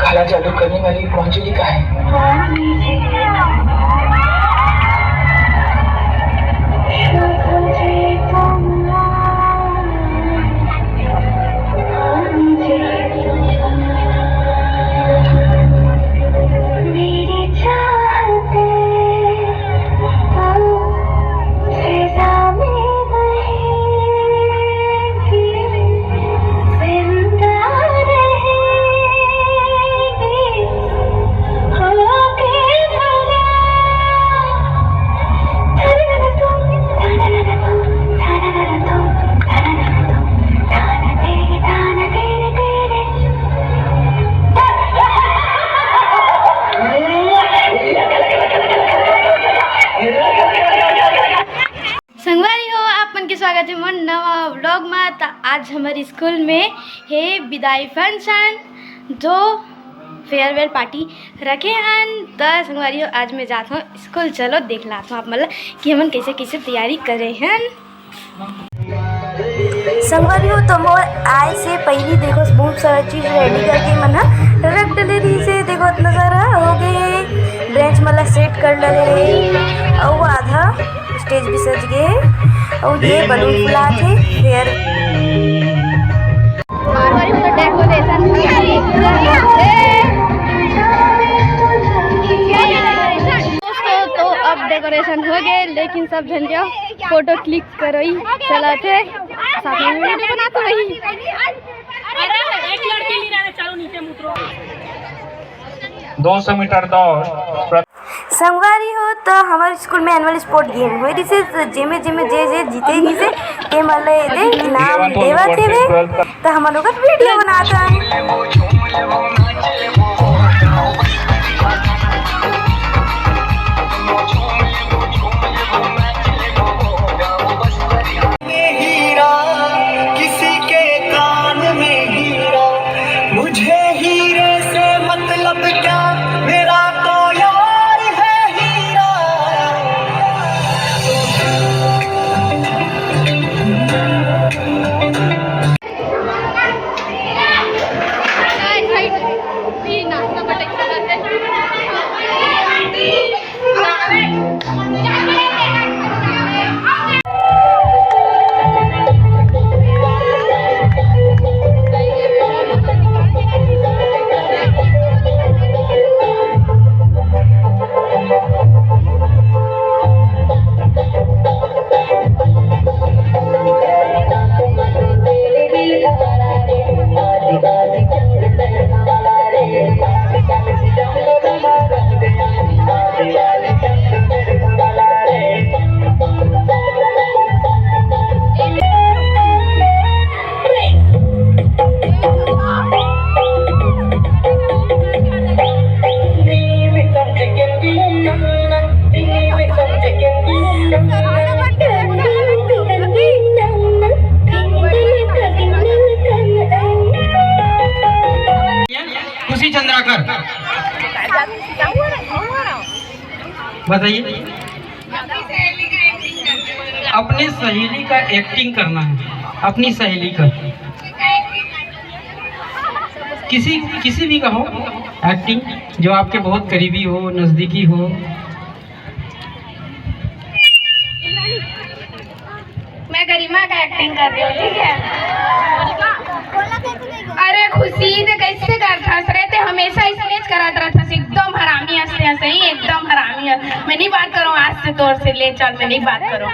काला जादू करने वाली मंजुली का है। संगवारी हो आपन के स्वागत है मन नवा व्लॉग में। तो आज हमारे स्कूल में है विदाई फंक्शन जो फेयरवेल पार्टी रखे हैं। तो संगवारी हो आज मैं जाता हूँ स्कूल, चलो देख लाता हूँ आप मतलब कि हम कैसे कैसे तैयारी कर रहे हैं। संगवारी हो तो मोर आए से पहले देखो बहुत सारा चीज़ रेडी करके मन रख डले रही से देखो इतना सारा हो गए, ब्रेंच मतलब सेट कर डले और आधा स्टेज भी सज गए और ये बलून फुला थे फिर दोस्तों तो अब डेकोरेशन हो गए, लेकिन सब झंडिया फोटो क्लिक करो चला थे साथ में वीडियो बनाते वही। एक लड़की ली चलो नीचे मुतरो 200 मीटर दौड़। संगवारी हो तो हमारे स्कूल में एनुअल स्पोर्ट गेम हुई जिसे जेमे जेमे जे जे जीतेगी से के मले दे इनाम देवा थे वे। तो हम लोग वीडियो बनाता है। किसी के कान में हीरा, मुझे हीरे से मतलब क्या, मेरा तो यार है हीरा। चंद्राकर बताइए, अपनी सहेली का एक्टिंग करना है, अपनी सहेली का किसी भी का हो एक्टिंग जो आपके बहुत करीबी हो, नजदीकी हो। मैं गरिमा का एक्टिंग कर रही हूँ, ठीक है। अरे खुशी ने कैसे करता रहते हमेशा स्नेच कराता रहता, एकदम हरामी हंसते हंसे ही एकदम हरामी है। मैं नहीं बात करूँ आज से तौर से ले चल, मैं नहीं बात करूँ।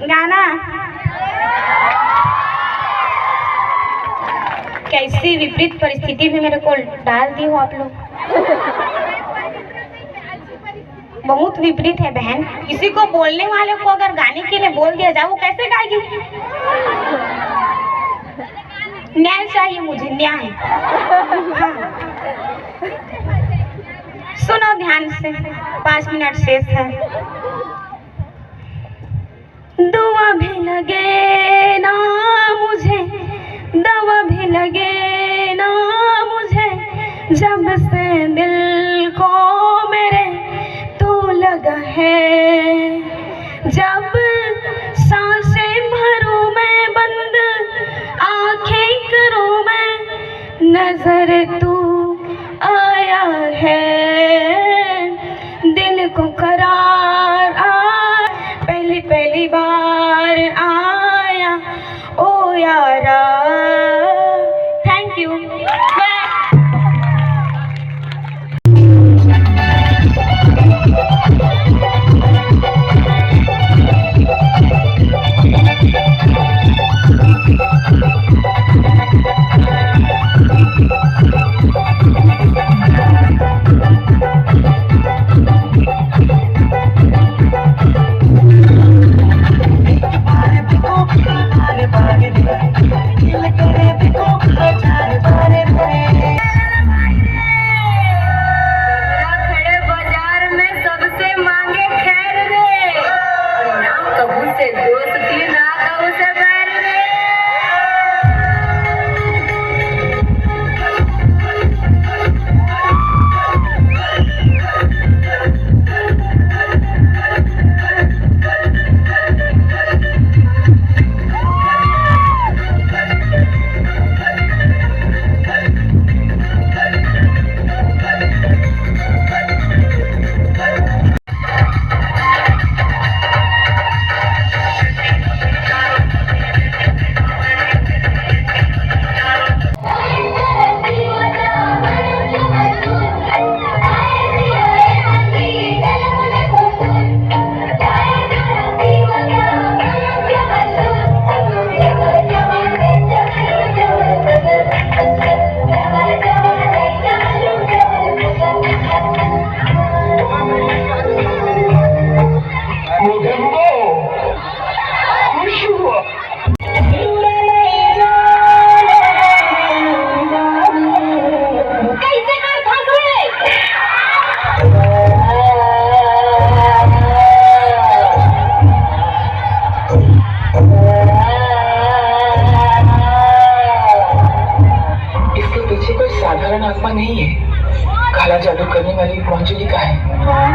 गाना कैसी विपरीत परिस्थिति में मेरे को डाल दी हो आप लोग। बहुत विपरीत है बहन। किसी को बोलने वाले को अगर गाने के लिए बोल दिया जाए वो कैसे गाएगी। न्याय चाहिए मुझे, न्याय। हाँ। सुनो ध्यान से, 5 मिनट शेष है। दुआ भी लगे ना मुझे, दवा भी लगे ना जब से दिल को मेरे तू लगा है, जब सांसें भरूं मैं बंद आंखें करूं मैं, नजर तू आया है, दिल को करार पहली पहली बार आया ओ यारा। Thank you. साधारण आत्मा नहीं है, काला जादू करने वाली मंजुलिका है। Bye.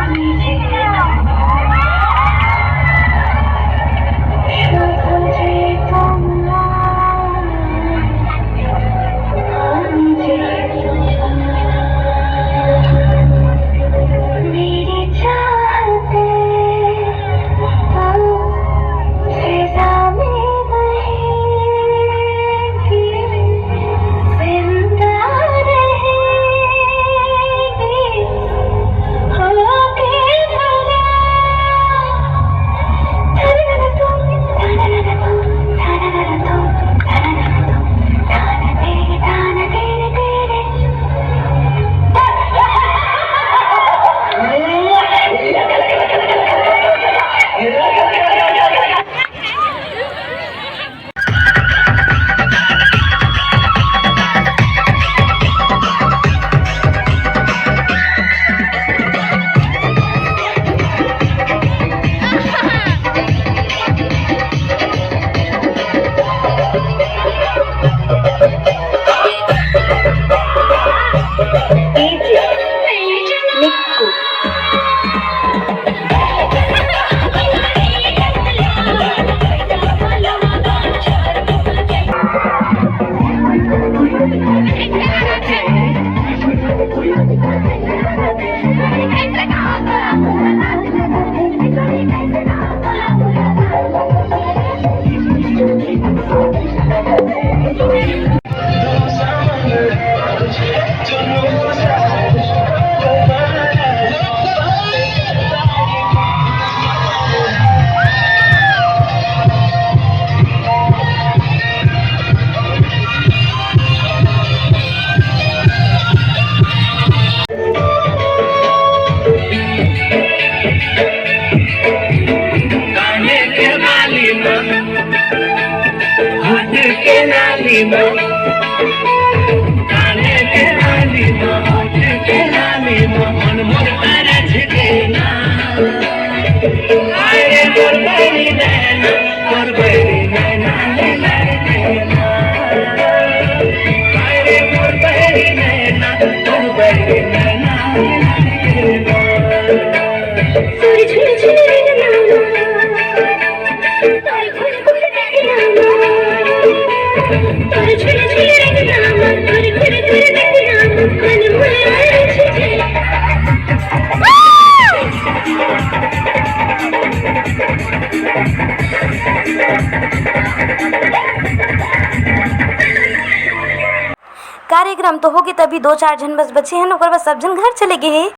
कार्यक्रम तो होगी तभी 2-4 जन बस बचे हैं, ओकर बाद सब जन घर चले गए हैं।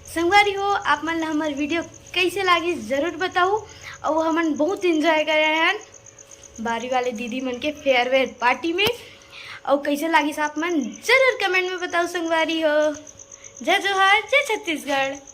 संगवारी हो, आप मन हमार वीडियो कैसे लगी जरूर बताओ। और हमन बहुत इंजॉय करे हैं बारी वाले दीदी मन के फेयरवेल पार्टी में। और कैसे लगी आप मन जरूर कमेंट में बताओ। संगवारी हो, जय जोहार, जय छत्तीसगढ़।